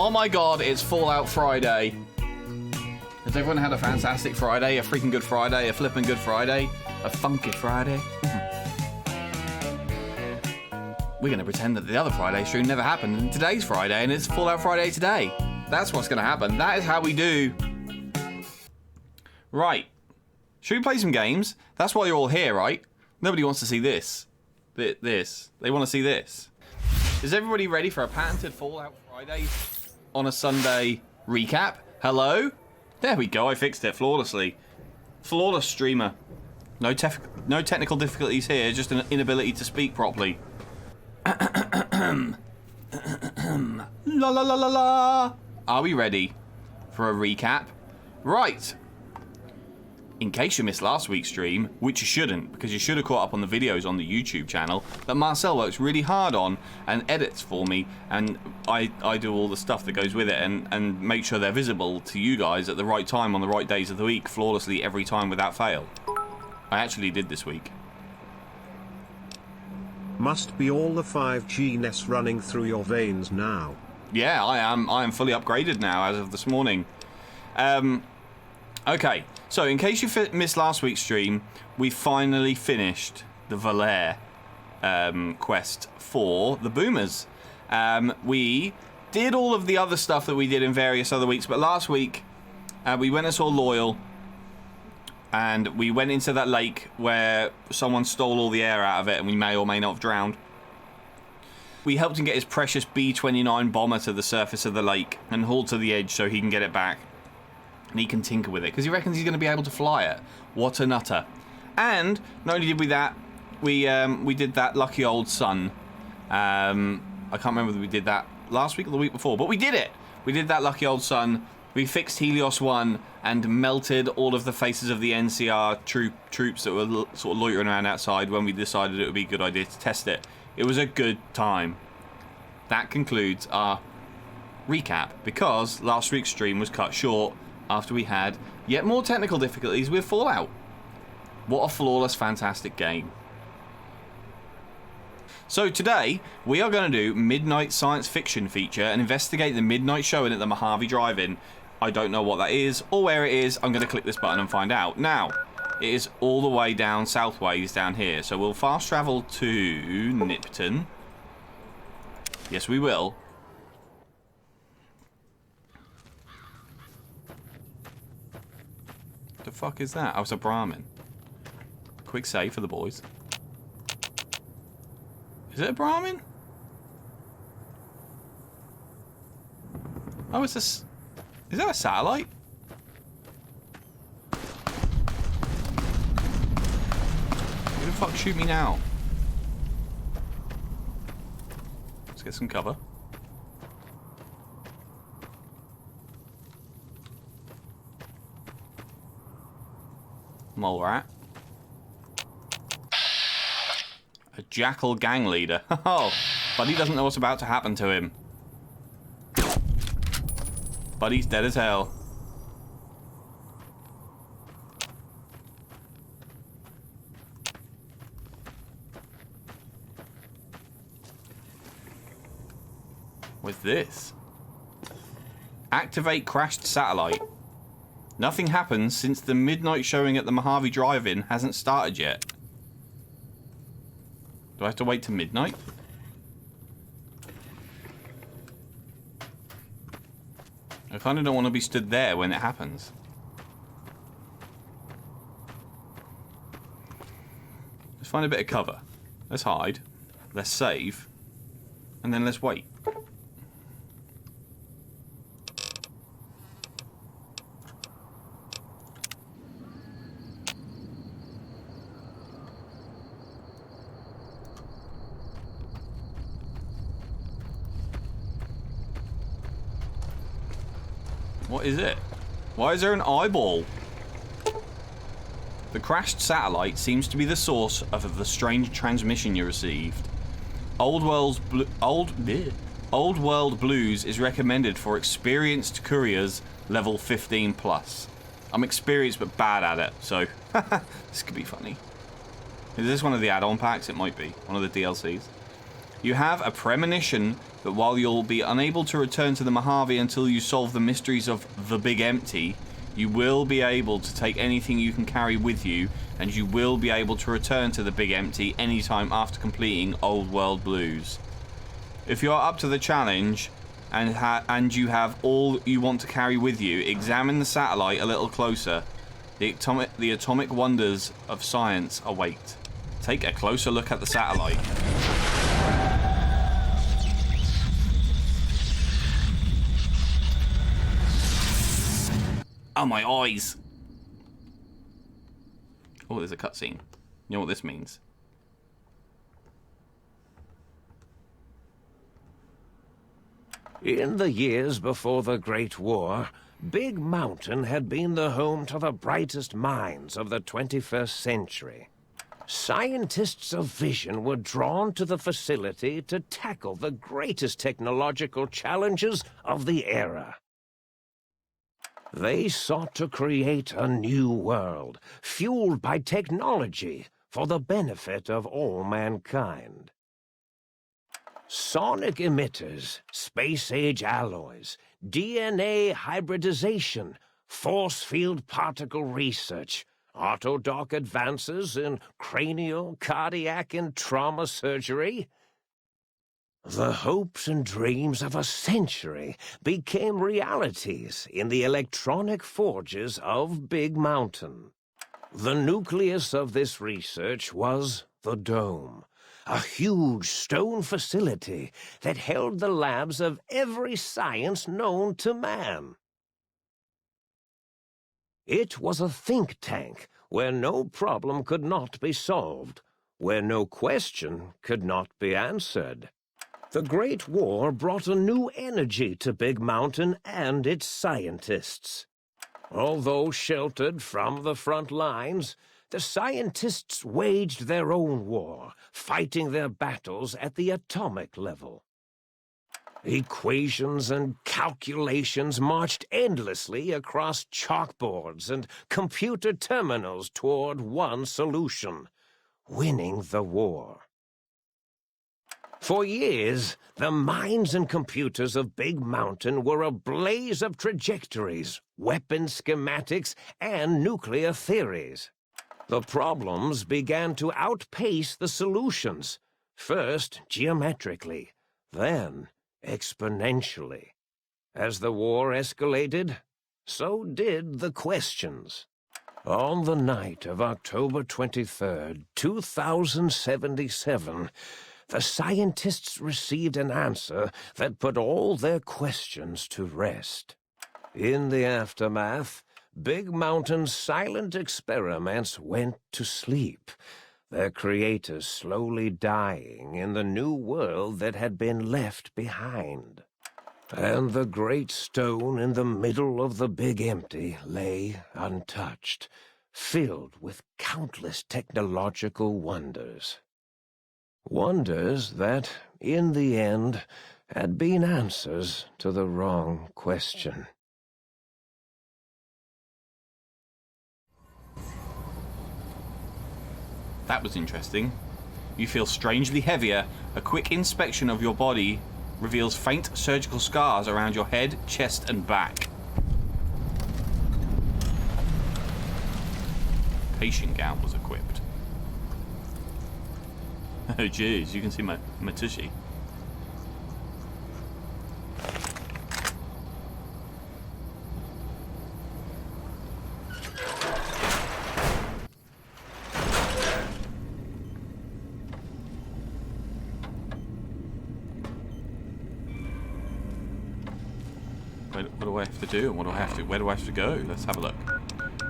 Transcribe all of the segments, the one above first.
Oh my god, it's Fallout Friday. Has everyone had a fantastic Friday? A freaking good Friday? A flipping good Friday? A funky Friday? We're going to pretend that the other Friday stream never happened, and today's Friday, and it's Fallout Friday today. That's what's going to happen. That is how we do. Right. Should we play some games? That's why you're all here, right? Nobody wants to see this. This. They want to see this. Is everybody ready for a patented Fallout Friday on a Sunday recap? Hello? There we go. I fixed it flawlessly. Flawless streamer. No technical difficulties here, just an inability to speak properly. La la la la la. Are we ready for a recap? Right. In case you missed last week's stream, which you shouldn't, because you should have caught up on the videos on the YouTube channel that Marcel works really hard on and edits for me, and I do all the stuff that goes with it and make sure they're visible to you guys at the right time on the right days of the week, flawlessly every time without fail. I actually did this week. Must be all the 5G-ness running through your veins now. Yeah, I am fully upgraded now as of this morning. Okay, so in case you missed last week's stream, we finally finished the Valere quest for the Boomers. We did all of the other stuff that we did in various other weeks, but last week we went and saw Loyal, and we went into that lake where someone stole all the air out of it, and we may or may not have drowned. We helped him get his precious B-29 bomber to the surface of the lake and hauled to the edge so he can get it back. And he can tinker with it, because he reckons he's going to be able to fly it. What a nutter. And, not only did we that, we did that lucky old sun. I can't remember whether we did that last week or the week before, but we did it! We did that lucky old sun. We fixed Helios 1 and melted all of the faces of the NCR troops that were sort of loitering around outside when we decided it would be a good idea to test it. It was a good time. That concludes our recap, because last week's stream was cut short after we had yet more technical difficulties with Fallout. What a flawless, fantastic game. So today, we are going to do Midnight Science Fiction feature and investigate the midnight showing at the Mojave Drive-In. I don't know what that is or where it is. I'm going to click this button and find out. Now, it is all the way down southways down here. So we'll fast travel to Nipton. Yes, we will. The fuck is that? Oh, it's a Brahmin. Quick save for the boys. Is it a Brahmin? Oh, it's a... Is that a satellite? Who the fuck shoot me now? Let's get some cover. Mole rat. A jackal gang leader. Oh, Buddy doesn't know what's about to happen to him. Buddy's dead as hell. What's this? Activate crashed satellite. Nothing happens since the midnight showing at the Mojave Drive-In hasn't started yet. Do I have to wait till midnight? I kind of don't want to be stood there when it happens. Let's find a bit of cover. Let's hide. Let's save. And then let's wait. What is it? Why is there an eyeball? The crashed satellite seems to be the source of the strange transmission you received. Old World Blues is recommended for experienced couriers level 15 plus. I'm experienced but bad at it, so this could be funny. Is this one of the add-on packs? It might be. One of the DLCs. You have a premonition but while you'll be unable to return to the Mojave until you solve the mysteries of the Big Empty, you will be able to take anything you can carry with you, and you will be able to return to the Big Empty anytime after completing Old World Blues. If you are up to the challenge and you have all you want to carry with you, examine the satellite a little closer. The atomic wonders of science await. Take a closer look at the satellite. Oh, my eyes. Oh, there's a cutscene. You know what this means? In the years before the Great War, Big Mountain had been the home to the brightest minds of the 21st century. Scientists of vision were drawn to the facility to tackle the greatest technological challenges of the era. They sought to create a new world, fueled by technology for the benefit of all mankind. Sonic emitters, space-age alloys, DNA hybridization, force field particle research, autodoc advances in cranial, cardiac, and trauma surgery. The hopes and dreams of a century became realities in the electronic forges of Big Mountain. The nucleus of this research was the Dome, a huge stone facility that held the labs of every science known to man. It was a think tank where no problem could not be solved, where no question could not be answered. The Great War brought a new energy to Big Mountain and its scientists. Although sheltered from the front lines, the scientists waged their own war, fighting their battles at the atomic level. Equations and calculations marched endlessly across chalkboards and computer terminals toward one solution: winning the war. For years, the minds and computers of Big Mountain were a blaze of trajectories, weapon schematics, and nuclear theories. The problems began to outpace the solutions, first geometrically, then exponentially. As the war escalated, so did the questions. On the night of October 23rd, 2077, the scientists received an answer that put all their questions to rest. In the aftermath, Big Mountain's silent experiments went to sleep, their creators slowly dying in the new world that had been left behind. And the great stone in the middle of the Big Empty lay untouched, filled with countless technological wonders. Wonders that, in the end, had been answers to the wrong question. That was interesting. You feel strangely heavier. A quick inspection of your body reveals faint surgical scars around your head, chest, and back. Patient gown was equipped. Oh jeez, you can see my tushy. What do I have to do? What do I have to? Where do I have to go? Let's have a look.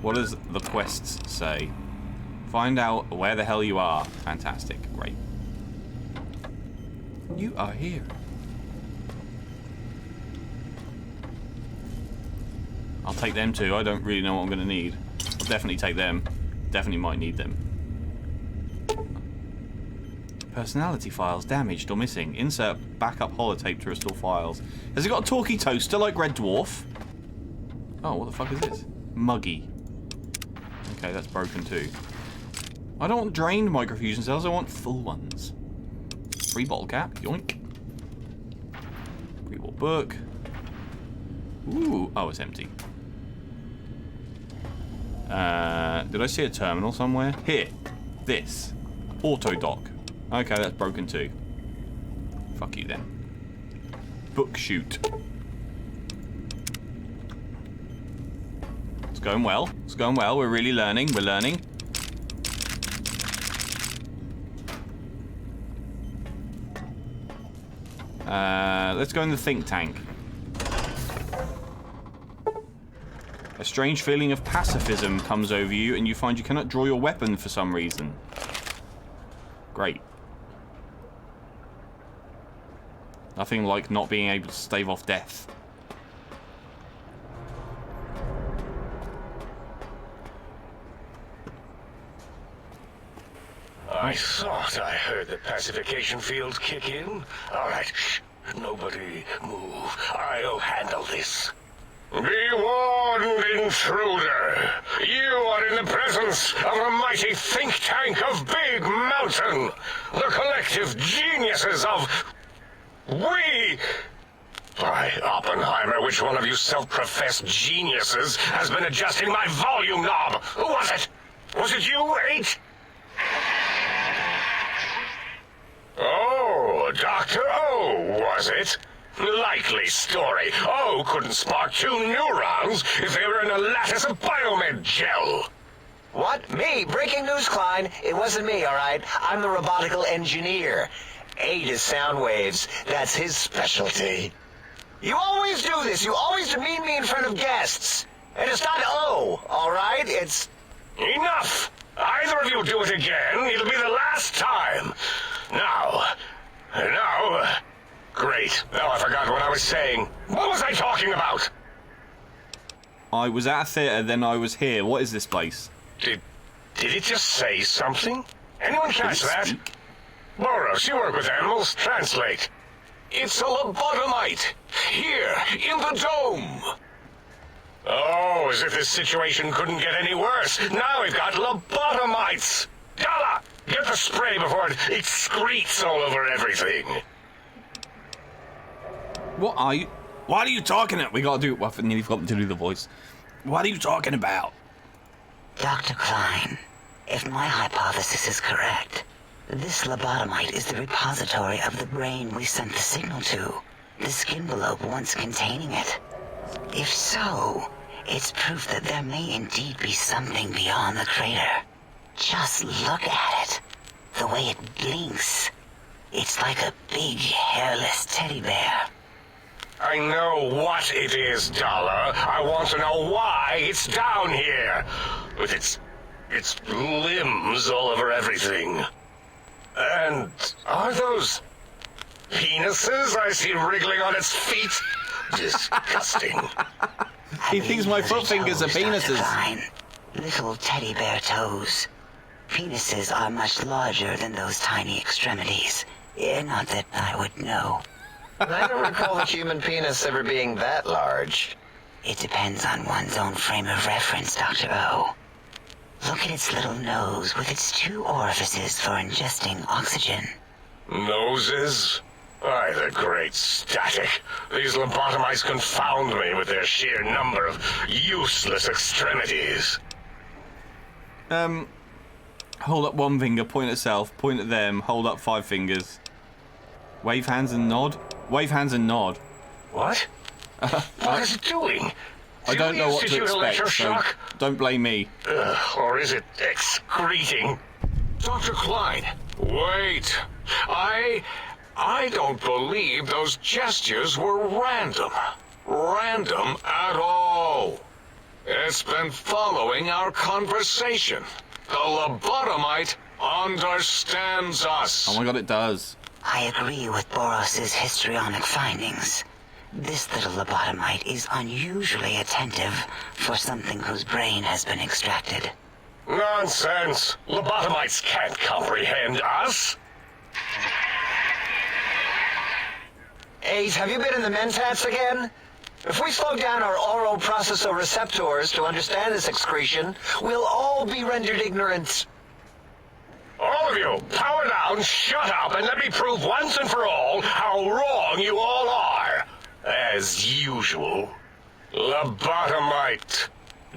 What does the quests say? Find out where the hell you are. Fantastic. Great. You are here. I'll take them too. I don't really know what I'm going to need. I'll definitely take them. Definitely might need them. Personality files damaged or missing. Insert backup holotape to restore files. Has it got a talkie toaster like Red Dwarf? Oh, what the fuck is this? Muggy. Okay, that's broken too. I don't want drained microfusion cells, I want full ones. Free bottle cap, yoink. More book. Ooh, oh, it's empty. Did I see a terminal somewhere? Here. This. Auto dock. Okay, that's broken too. Fuck you then. Book shoot. It's going well. It's going well. We're really learning. We're learning. Let's go in the think tank. A strange feeling of pacifism comes over you, and you find you cannot draw your weapon for some reason. Great. Nothing like not being able to stave off death. I thought I heard the pacification field kick in. All right, shh. Nobody move. I'll handle this. Be warned, intruder. You are in the presence of a mighty think tank of Big Mountain. The collective geniuses of... We... By Oppenheimer, which one of you self-professed geniuses has been adjusting my volume knob? Who was it? Was it you, 8? Oh, Dr. O, was it? Likely story. O couldn't spark 2 neurons if they were in a lattice of biomed gel. What? Me? Breaking news, Klein. It wasn't me, all right? I'm the robotical engineer. 8 is sound waves. That's his specialty. You always do this. You always demean me in front of guests. And it's not O, all right? It's... Enough! Either of you do it again, it'll be the last time. Now... Great. Now I forgot what I was saying. What was I talking about? I was at a theatre, then I was here. What is this place? Did it just say something? Anyone catch that? Speak? Boros, you work with animals. Translate. It's a lobotomite. Here, in the dome. Oh, as if this situation couldn't get any worse. Now we've got lobotomites. Dalla, get the spray before it excretes all over everything. What are you talking about? We gotta do... Well, I nearly forgot to do the voice. What are you talking about? Dr. Klein, if my hypothesis is correct, this lobotomite is the repository of the brain we sent the signal to, the skin envelope once containing it. If so, it's proof that there may indeed be something beyond the crater. Just look at it. The way it blinks. It's like a big, hairless teddy bear. I know what it is, Dollar. I want to know why it's down here. With its limbs all over everything. And are those penises I see wriggling on its feet? Disgusting. He thinks my foot fingers are penises. Klein. Little teddy bear toes. Penises are much larger than those tiny extremities. Not that I would know. I don't recall the human penis ever being that large. It depends on one's own frame of reference, Dr. O. Look at its little nose with its 2 orifices for ingesting oxygen. Noses? Why, the great static. These lobotomites confound me with their sheer number of useless extremities. Hold up 1 finger, point at self, point at them, hold up 5 fingers. Wave hands and nod? Wave hands and nod. What? What is it doing? I don't know what to expect, so don't blame me. Or is it excreting? Dr. Klein, wait. I don't believe those gestures were random. Random at all. It's been following our conversation. The lobotomite understands us. Oh my god, it does. I agree with Boros's histrionic findings. This little lobotomite is unusually attentive for something whose brain has been extracted. Nonsense! Lobotomites can't comprehend us. 8, have you been in the mentats again? If we slow down our oral processoreceptors to understand this excretion, we'll all be rendered ignorant. All of you, power down, shut up, and let me prove once and for all how wrong you all are. as usual. Lobotomite,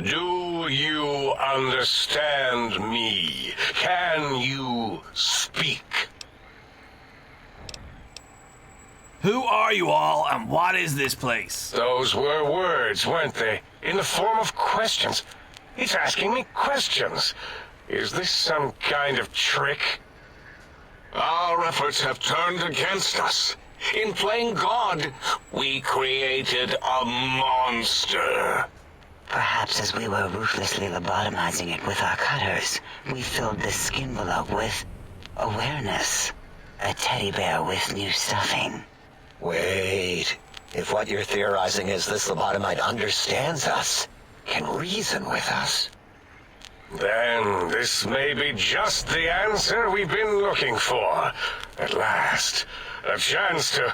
do you understand me? Can you speak? Who are you all, and what is this place? Those were words, weren't they? In the form of questions. He's asking me questions. Is this some kind of trick? Our efforts have turned against us. In playing God, we created a monster. Perhaps as we were ruthlessly lobotomizing it with our cutters, we filled this skin envelope with awareness. A teddy bear with new stuffing. Wait. If what you're theorizing is this lobotomite understands us, can reason with us, then this may be just the answer we've been looking for. At last, a chance to...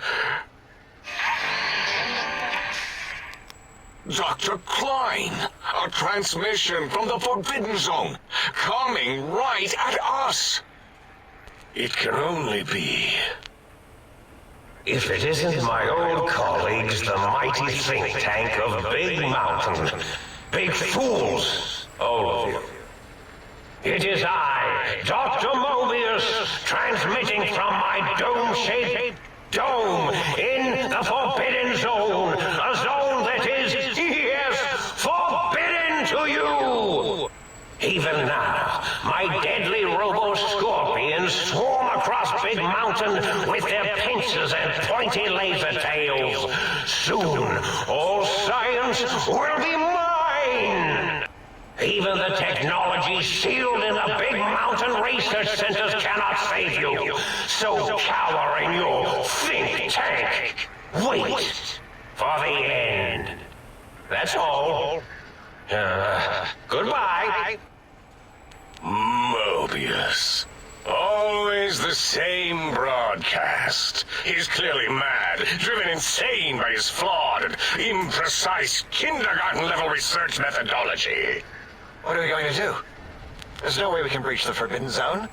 Dr. Klein, a transmission from the Forbidden Zone, coming right at us. It can only be... If it isn't my old colleagues, the mighty think tank of Big Mountain. Big fools, all of you. It is I, Dr. Mobius, transmitting from my dome-shaped dome in the Forbidden Zone. A zone that is, yes, forbidden to you. Even now, my deadly robo-scorpions swarm across Big Mountain with their pincers and pointy laser tails. Soon, all science will be mine. Even the technology sealed in the Big Mountain research centers cannot save you. So cower in your think tank. Wait for the end. That's all. Goodbye. Mobius. Always the same broadcast. He's clearly mad, driven insane by his flawed and imprecise kindergarten-level research methodology. what are we going to do? There's no way we can breach the Forbidden Zone.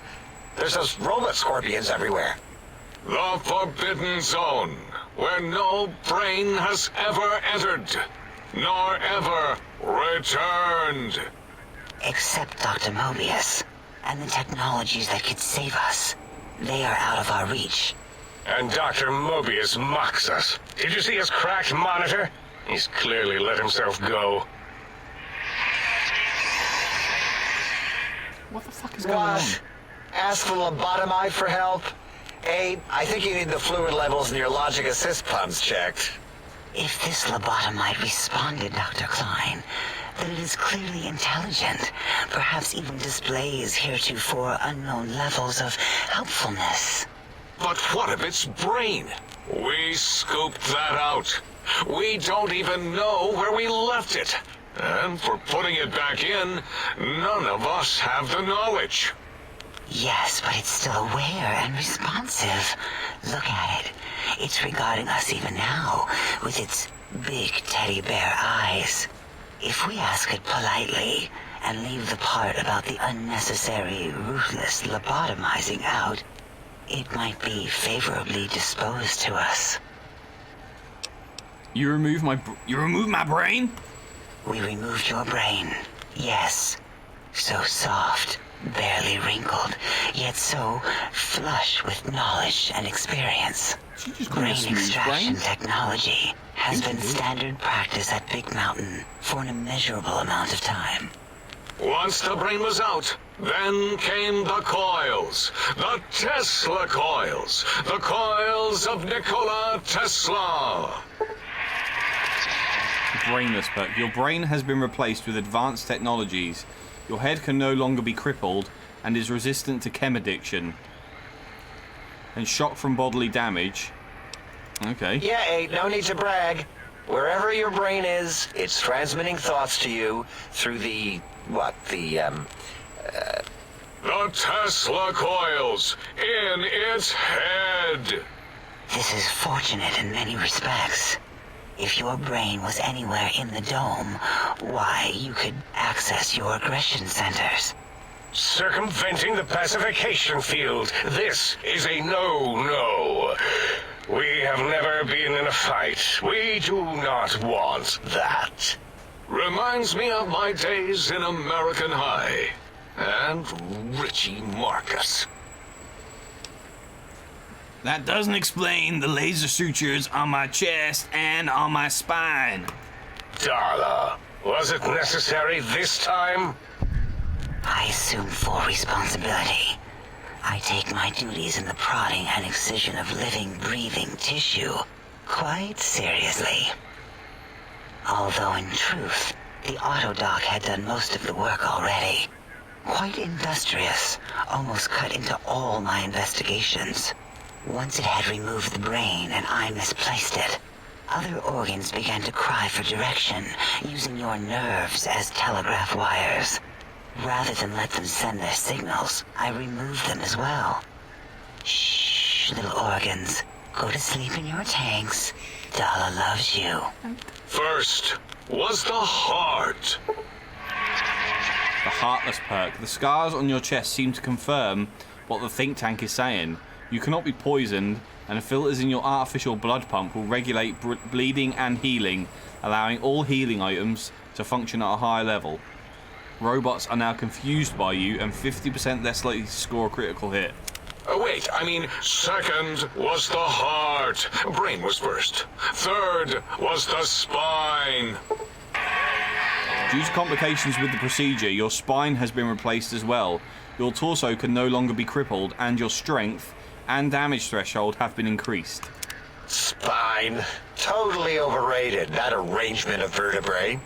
There's those robot scorpions everywhere. The Forbidden Zone, where no brain has ever entered, nor ever returned. Except Dr. Mobius, and the technologies that could save us. They are out of our reach. And Dr. Mobius mocks us. Did you see his cracked monitor? He's clearly let himself go. What the fuck is going on? What? Ask the lobotomite for help? Hey, I think you need the fluid levels in your logic assist pumps checked. If this lobotomite responded, Dr. Klein, then it is clearly intelligent, perhaps even displays heretofore unknown levels of helpfulness. But what of its brain? We scooped that out. We don't even know where we left it. And for putting it back in, none of us have the knowledge. Yes, but it's still aware and responsive. Look at it. It's regarding us even now, with its big teddy bear eyes. If we ask it politely, and leave the part about the unnecessary, ruthless lobotomizing out, it might be favorably disposed to us. You remove my brain? We removed your brain, yes. So soft, barely wrinkled, yet so flush with knowledge and experience. She just called it Brain smooth extraction brain? technology has been standard practice at Big Mountain for an immeasurable amount of time. Once the brain was out, then came the coils. The Tesla coils. The coils of Nikola Tesla. Brainless perk. Your brain has been replaced with advanced technologies. Your head can no longer be crippled and is resistant to chem addiction and shock from bodily damage. Okay. Yeah, ain't no need to brag. Wherever your brain is, it's transmitting thoughts to you through the Tesla coils in its head. This is fortunate in many respects. If your brain was anywhere in the dome, why, you could access your aggression centers. Circumventing the pacification field. This is a no-no. We have never been in a fight. We do not want that. Reminds me of my days in American High. And Richie Marcus. That doesn't explain the laser sutures on my chest and on my spine. Darla, was it necessary this time? I assume full responsibility. I take my duties in the prodding and excision of living, breathing tissue quite seriously. Although in truth, the autodoc had done most of the work already. Quite industrious, almost cut into all my investigations. Once it had removed the brain and I misplaced it, other organs began to cry for direction, using your nerves as telegraph wires. Rather than let them send their signals, I removed them as well. Shh, little organs. Go to sleep in your tanks. Dala loves you. First was the heart. The Heartless perk. The scars on your chest seem to confirm what the think tank is saying. You cannot be poisoned, and the filters in your artificial blood pump will regulate bleeding and healing, allowing all healing items to function at a higher level. Robots are now confused by you and 50% less likely to score a critical hit. Wait, I mean, second was the heart. Brain was first. Third was the spine. Due to complications with the procedure, your spine has been replaced as well. Your torso can no longer be crippled, and your strength and damage threshold have been increased. Spine. Totally overrated, that arrangement of vertebrae.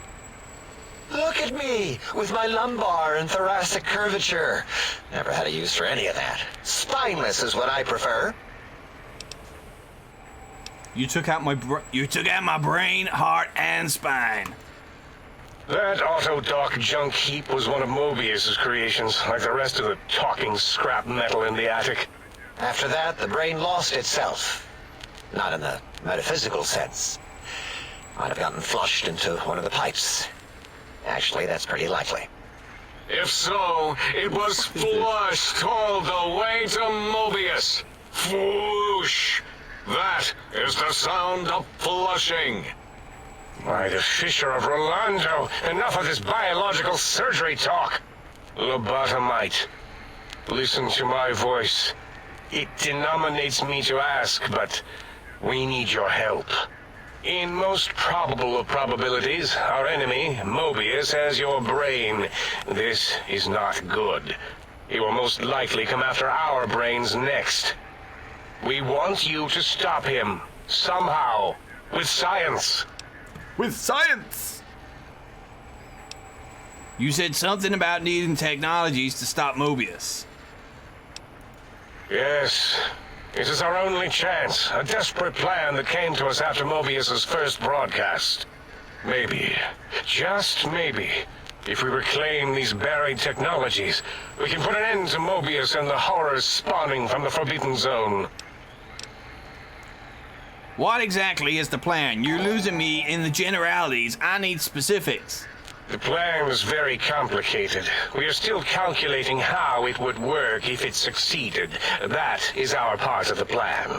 Look at me, with my lumbar and thoracic curvature. Never had a use for any of that. Spineless is what I prefer. You took out my brain, heart, and spine. That autodoc junk heap was one of Mobius's creations, like the rest of the talking scrap metal in the attic. After that, the brain lost itself. Not in the metaphysical sense. Might have gotten flushed into one of the pipes. Actually, that's pretty likely. If so, it was flushed all the way to Mobius. Flush. That is the sound of flushing. By the Fisher of Rolando, enough of this biological surgery talk. Lobotomite, listen to my voice. It denominates me to ask, but we need your help. In most probable of probabilities, our enemy, Mobius, has your brain. This is not good. He will most likely come after our brains next. We want you to stop him, somehow, with science. With science! You said something about needing technologies to stop Mobius. Yes, it is our only chance, a desperate plan that came to us after Mobius's first broadcast. Maybe, just maybe, if we reclaim these buried technologies, we can put an end to Mobius and the horrors spawning from the Forbidden Zone. What exactly is the plan? You're losing me in the generalities. I need specifics. The plan is very complicated. We are still calculating how it would work if it succeeded. That is our part of the plan.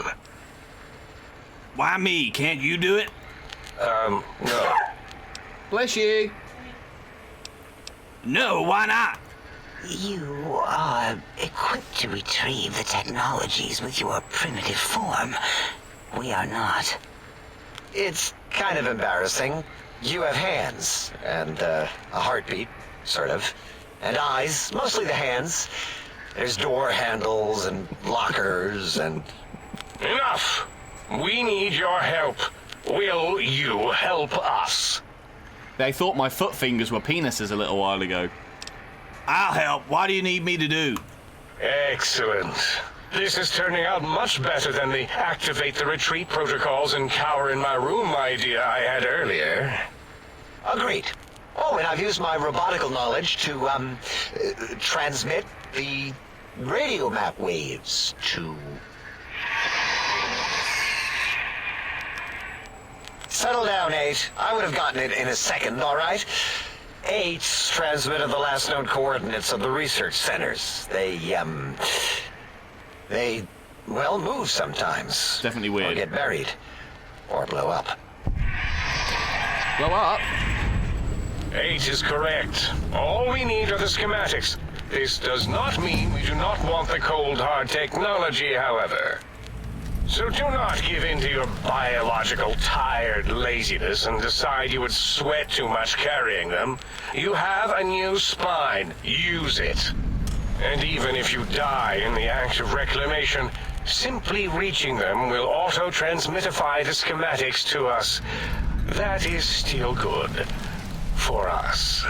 Why me? Can't you do it? No. Bless you. No, why not? You are equipped to retrieve the technologies with your primitive form. We are not. It's kind of embarrassing. You have hands, and a heartbeat, sort of, and eyes, mostly the hands. There's door handles and lockers and... Enough! We need your help. Will you help us? They thought my foot fingers were penises a little while ago. I'll help. What do you need me to do? Excellent. This is turning out much better than the activate the retreat protocols and cower in my room idea I had earlier. Agreed. Oh, and I've used my robotical knowledge to, transmit the radio map waves to... Settle down, Nate. I would have gotten it in a second, all right? 8's transmitted the last known coordinates of the research centers. They, well, move sometimes. Definitely weird. Or get buried. Or blow up. Blow up? 8 is correct. All we need are the schematics. This does not mean we do not want the cold hard technology, however. So do not give in to your biological tired laziness and decide you would sweat too much carrying them. You have a new spine. Use it. And even if you die in the act of reclamation, simply reaching them will auto-transmitify the schematics to us. That is still good. For us.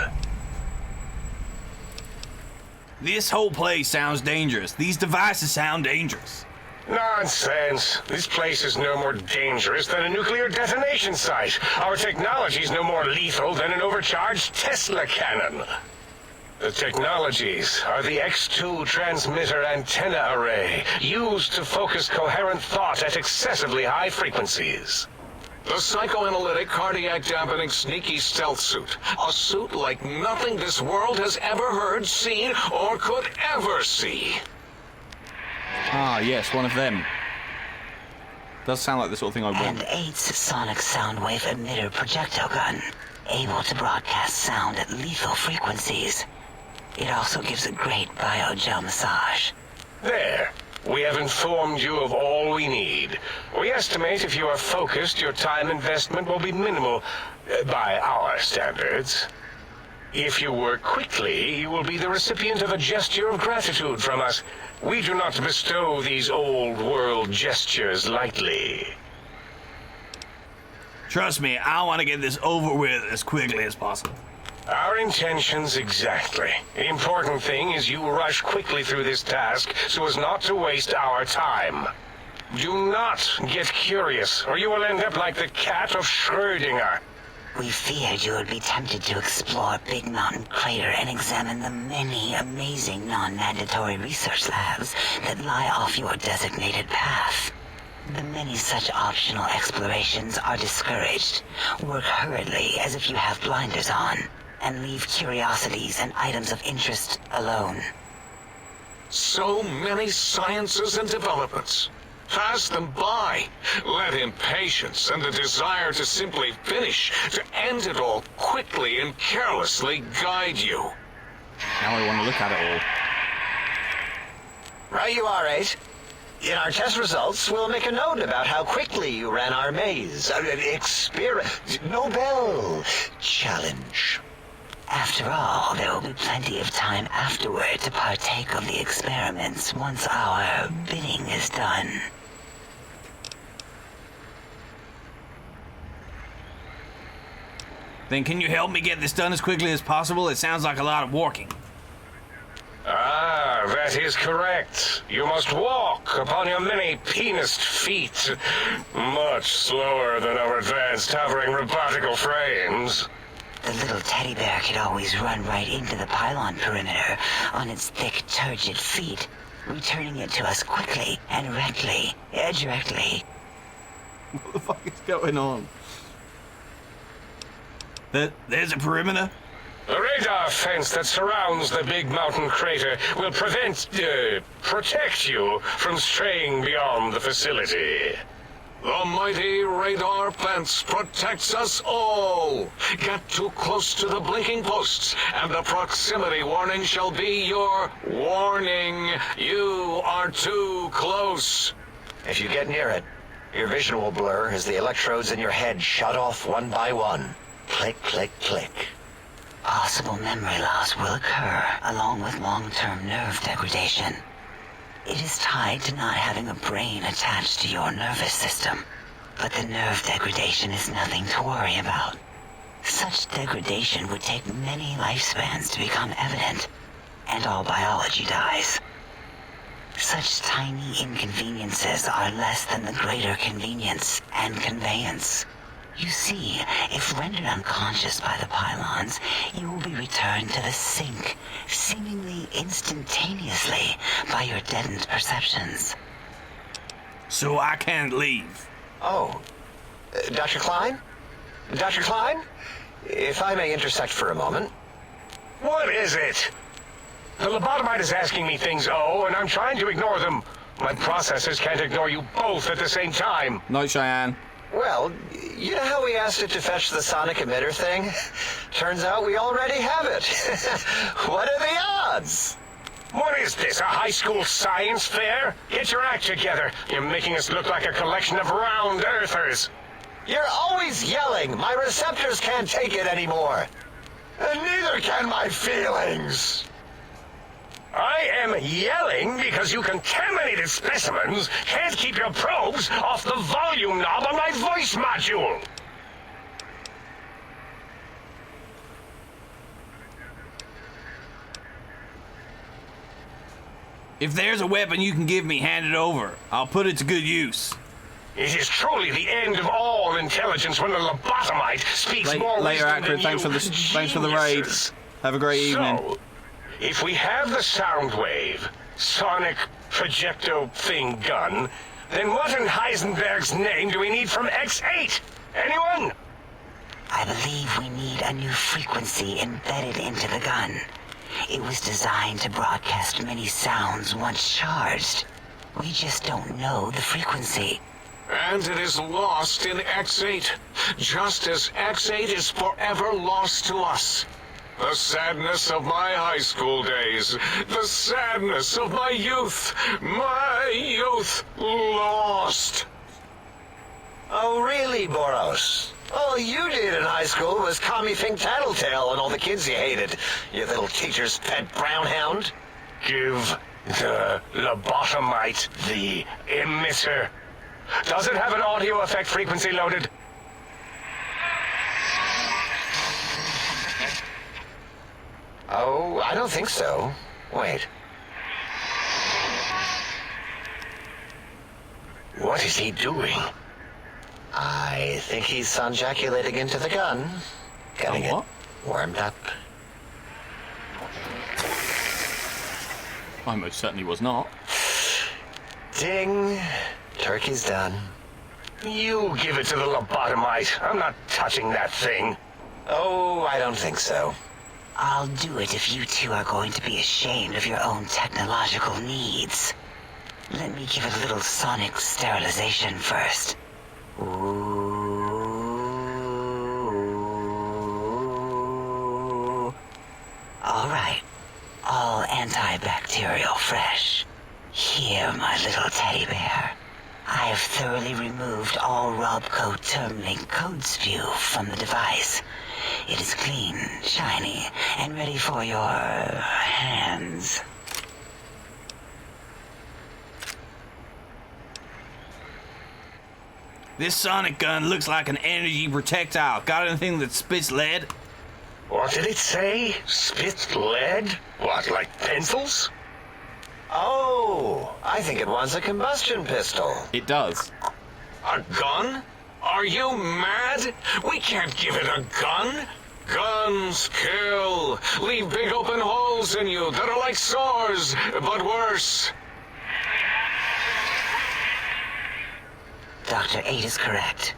This whole place sounds dangerous. These devices sound dangerous. Nonsense. This place is no more dangerous than a nuclear detonation site. Our technology is no more lethal than an overcharged Tesla cannon. The technologies are the X2 transmitter antenna array, used to focus coherent thought at excessively high frequencies. The psychoanalytic, cardiac-dampening, sneaky stealth suit. A suit like nothing this world has ever heard, seen, or could ever see. Ah, yes, one of them. Does sound like the sort of thing I want. And 8's sonic sound wave emitter projectile gun, able to broadcast sound at lethal frequencies. It also gives a great biogel massage. There. We have informed you of all we need. We estimate if you are focused, your time investment will be minimal, by our standards. If you work quickly, you will be the recipient of a gesture of gratitude from us. We do not bestow these old-world gestures lightly. Trust me, I want to get this over with as quickly as possible. Our intentions exactly. The important thing is you rush quickly through this task so as not to waste our time. Do not get curious, or you will end up like the cat of Schrödinger. We feared you would be tempted to explore Big Mountain Crater and examine the many amazing non-mandatory research labs that lie off your designated path. The many such optional explorations are discouraged. Work hurriedly as if you have blinders on, and leave curiosities and items of interest alone. So many sciences and developments. Pass them by. Let impatience and the desire to simply finish, to end it all quickly and carelessly guide you. Now I want to look at it all. Right you are, 8. In our test results, we'll make a note about how quickly you ran our maze. Nobel challenge. After all, there will be plenty of time afterward to partake of the experiments once our bidding is done. Then can you help me get this done as quickly as possible? It sounds like a lot of walking. Ah, that is correct. You must walk upon your many penised feet. Much slower than our advanced hovering robotical frames. The little teddy bear could always run right into the pylon perimeter on its thick, turgid feet, returning it to us quickly and directly. What the fuck is going on? There's a perimeter? The radar fence that surrounds the Big Mountain Crater will protect you from straying beyond the facility. The mighty radar fence protects us all. Get too close to the blinking posts, and the proximity warning shall be your warning. You are too close. If you get near it, your vision will blur as the electrodes in your head shut off one by one. Click, click, click. Possible memory loss will occur, along with long-term nerve degradation. It is tied to not having a brain attached to your nervous system, but the nerve degradation is nothing to worry about. Such degradation would take many lifespans to become evident, and all biology dies. Such tiny inconveniences are less than the greater convenience and conveyance. You see, if rendered unconscious by the pylons, you will be returned to the sink, seemingly instantaneously by your deadened perceptions. So I can't leave. Oh, Dr. Klein? Dr. Klein? If I may intersect for a moment, What is it? The lobotomite is asking me things, and I'm trying to ignore them. My processors can't ignore you both at the same time. No, Cheyenne. Well, you know how we asked it to fetch the sonic emitter thing? Turns out we already have it. What are the odds? What is this, a high school science fair? Get your act together. You're making us look like a collection of round earthers. You're always yelling. My receptors can't take it anymore. And neither can my feelings. I am yelling because you contaminated specimens can't keep your probes off the volume knob on my voice module. If there's a weapon you can give me, hand it over. I'll put it to good use. It is truly the end of all intelligence when the lobotomite speaks more Later, wisdom Accurate. than Thanks for the raid. geniuses. Have a great evening. So, if we have the sound wave, sonic projecto thing gun, then what in Heisenberg's name do we need from X8? Anyone? I believe we need a new frequency embedded into the gun. It was designed to broadcast many sounds once charged. We just don't know the frequency. And it is lost in X8, just as X8 is forever lost to us. The sadness of my high school days, the sadness of my youth lost. Oh, really, Boros? All you did in high school was call me Fink Tattletale and all the kids you hated, you little teacher's pet brown hound. Give the lobotomite the emitter. Does it have an audio effect frequency loaded? Oh, I don't think so. Wait. What is he doing? I think he's sonjaculating into the gun. Getting it what? warmed up. I most certainly was not. Ding. Turkey's done. You give it to the lobotomite. I'm not touching that thing. Oh, I don't think so. I'll do it if you two are going to be ashamed of your own technological needs. Let me give it a little sonic sterilization first. Ooh. All right. All antibacterial fresh. Here, my little teddy bear. I have thoroughly removed all Robco Termlink code spew from the device. It is clean, shiny, and ready for your hands. This sonic gun looks like an energy projectile. Got anything that spits lead? What did it say? Spit lead? What, like pencils? Oh, I think it wants a combustion pistol. It does. A gun? Are you mad? We can't give it a gun. Guns kill. Leave big open holes in you that are like sores, but worse. Dr. 8 is correct.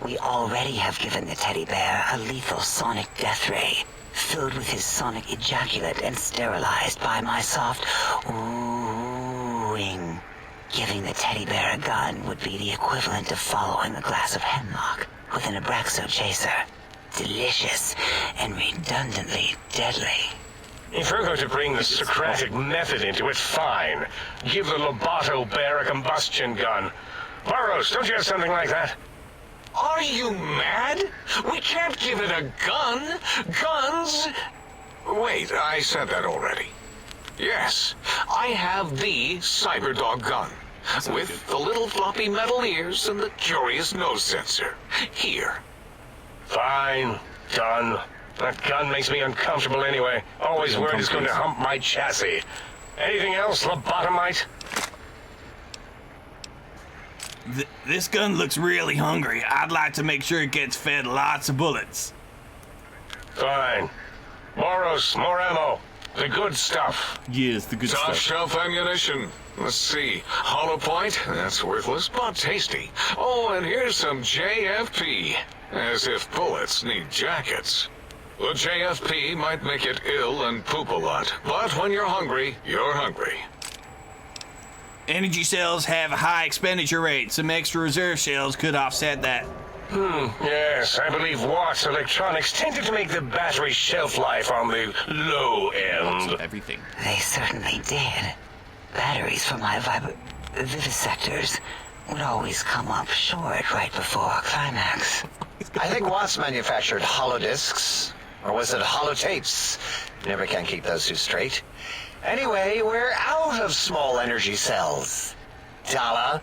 We already have given the teddy bear a lethal sonic death ray, filled with his sonic ejaculate and sterilized by my soft oohing. Giving the teddy bear a gun would be the equivalent of following a glass of hemlock with an Abraxo chaser. Delicious and redundantly deadly. If we're going to bring the Socratic method into it, fine. Give the Loboto bear a combustion gun. Burroughs, don't you have something like that? Are you mad? We can't give it a gun. Guns... Wait, I said that already. Yes, I have the Cyberdog gun. With the little floppy metal ears and the curious nose sensor. Here. Fine. Done. That gun makes me uncomfortable anyway. Always worried it's going to hump my chassis. Anything else, lobotomite? This gun looks really hungry. I'd like to make sure it gets fed lots of bullets. Fine. Boros, more ammo. The good stuff. Yes, the good Top stuff. shelf ammunition. Let's see. Hollow point? That's worthless, but tasty. Oh, and here's some JFP. As if bullets need jackets. The JFP might make it ill and poop a lot, but when you're hungry, you're hungry. Energy cells have a high expenditure rate. Some extra reserve shells could offset that. Yes, I believe Watts Electronics tended to make the battery shelf life on the low end. Everything. They certainly did. Batteries for my vivisectors would always come up short right before climax. I think Watts manufactured holodiscs, or was it holotapes? Never can keep those two straight. Anyway, we're out of small energy cells. Dala?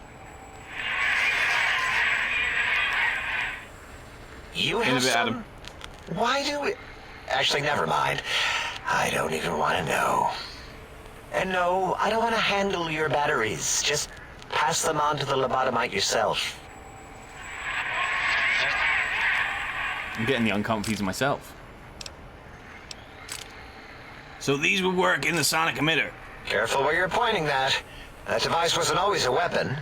You have bit, some? Adam. Why do we... Actually, never mind. I don't even want to know. And no, I don't want to handle your batteries. Just pass them on to the lobotomite yourself. I'm getting the uncomfies myself. So these would work in the sonic emitter. Careful where you're pointing that. That device wasn't always a weapon.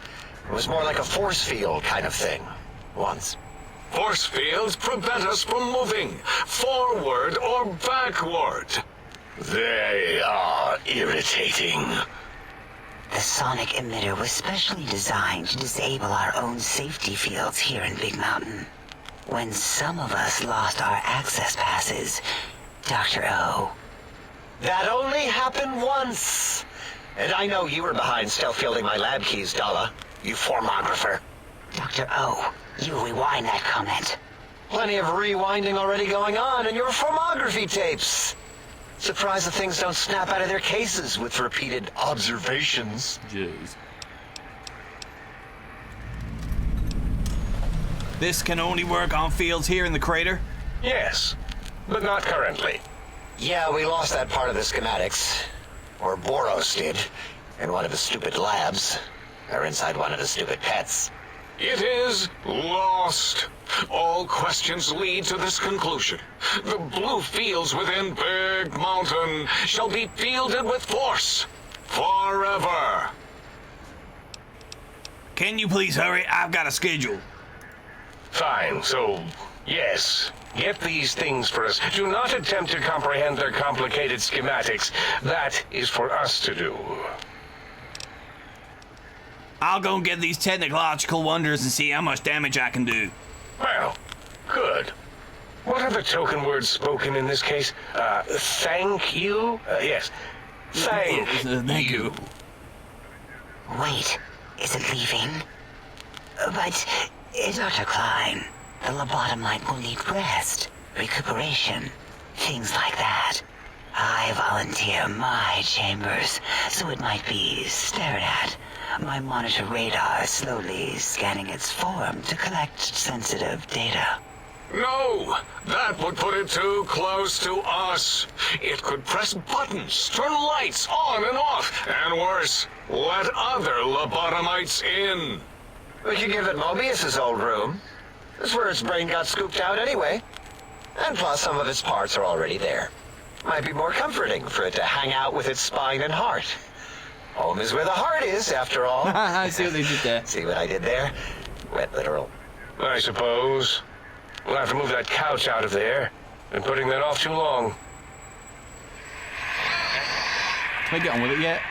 It was more like a force field kind of thing. Once. Force fields prevent us from moving forward or backward. They are irritating. The sonic emitter was specially designed to disable our own safety fields here in Big Mountain. When some of us lost our access passes, Dr. O. That only happened once. And I know you were behind stealth fielding my lab keys, Dala. You formographer. Dr. O, you rewind that comment. Plenty of rewinding already going on in your formography tapes. Surprised the things don't snap out of their cases with repeated observations. Jeez. This can only work on fields here in the crater? Yes, but not currently. Yeah, we lost that part of the schematics. Or Boros did. In one of his stupid labs. Or inside one of his stupid pets. It is lost. All questions lead to this conclusion. The blue fields within Big Mountain shall be fielded with force forever. Can you please hurry? I've got a schedule. Fine, so, yes. Get these things for us. Do not attempt to comprehend their complicated schematics. That is for us to do. I'll go and get these technological wonders and see how much damage I can do. Well, good. What are the token words spoken in this case? Thank you? Yes. Thank you. Wait, is it leaving? But, Dr. Klein, the lobotomite will need rest, recuperation, things like that. I volunteer my chambers, so it might be stared at. My monitor radar slowly scanning its form to collect sensitive data. No, that would put it too close to us. It could press buttons, turn lights on and off, and worse, let other lobotomites in. We could give it Mobius's old room. That's where its brain got scooped out anyway. And plus, some of its parts are already there. Might be more comforting for it to hang out with its spine and heart. Home is where the heart is, after all. I see what they did there. See what I did there? Wet literal. I suppose. We'll have to move that couch out of there. Been putting that off too long. Can I get on with it yet?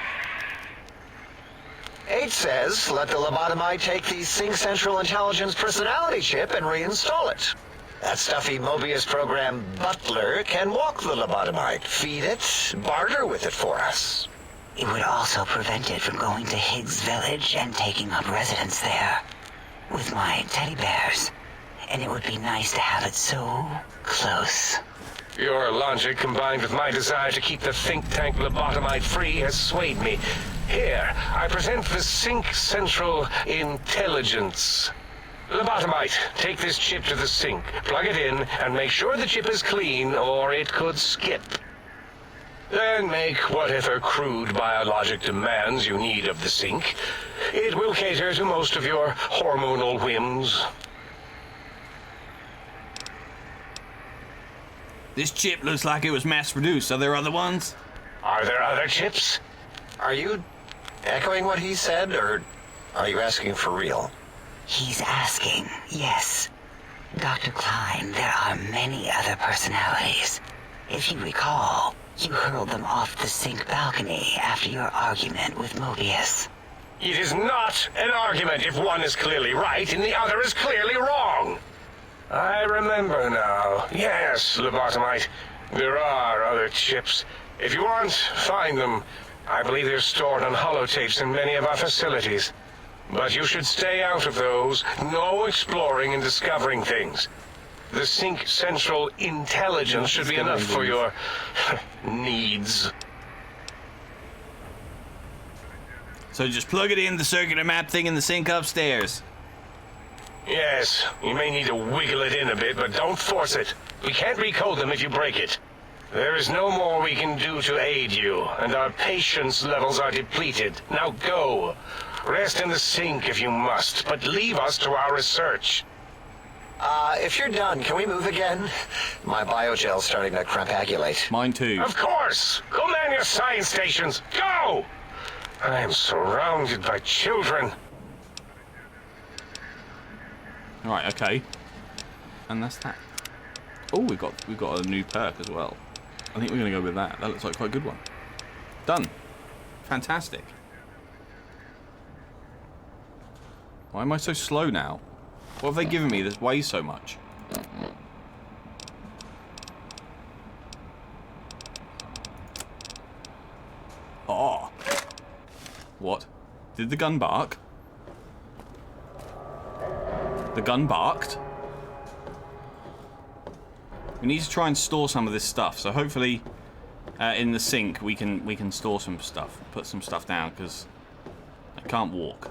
8 says, let the lobotomite take the Sync Central Intelligence personality chip and reinstall it. That stuffy Mobius program Butler can walk the lobotomite, feed it, barter with it for us. It would also prevent it from going to Higgs Village and taking up residence there with my teddy bears. And it would be nice to have it so close. Your logic combined with my desire to keep the think tank lobotomite free has swayed me. Here, I present the Sync Central Intelligence. Lobotomite, take this chip to the sink, plug it in, and make sure the chip is clean or it could skip. Then make whatever crude biologic demands you need of the sink. It will cater to most of your hormonal whims. This chip looks like it was mass-produced. Are there other ones? Are there other chips? Are you echoing what he said, or are you asking for real? He's asking, yes. Dr. Klein, there are many other personalities. If you recall, you hurled them off the sink balcony after your argument with Mobius. It is not an argument if one is clearly right and the other is clearly wrong. I remember now. Yes, lobotomite. There are other chips. If you want, find them. I believe they're stored on holotapes in many of our facilities. But you should stay out of those. No exploring and discovering things. The Sync Central Intelligence should be enough for your needs. So just plug it in the circular map thing in the sink upstairs. Yes, you may need to wiggle it in a bit, but don't force it. We can't recode them if you break it. There is no more we can do to aid you, and our patience levels are depleted. Now go. Rest in the sink if you must, but leave us to our research. If you're done, can we move again? My biogel's starting to crampagulate. Mine too. Of course! Go man your science stations! Go! I am surrounded by children. Right, okay. And that's that. Oh, we got a new perk as well. I think we're gonna go with that. That looks like quite a good one. Done. Fantastic. Why am I so slow now? What have they given me that weighs so much? Oh. What? Did the gun bark? The gun barked? We need to try and store some of this stuff. So hopefully, in the sink we can store some stuff, put some stuff down because I can't walk.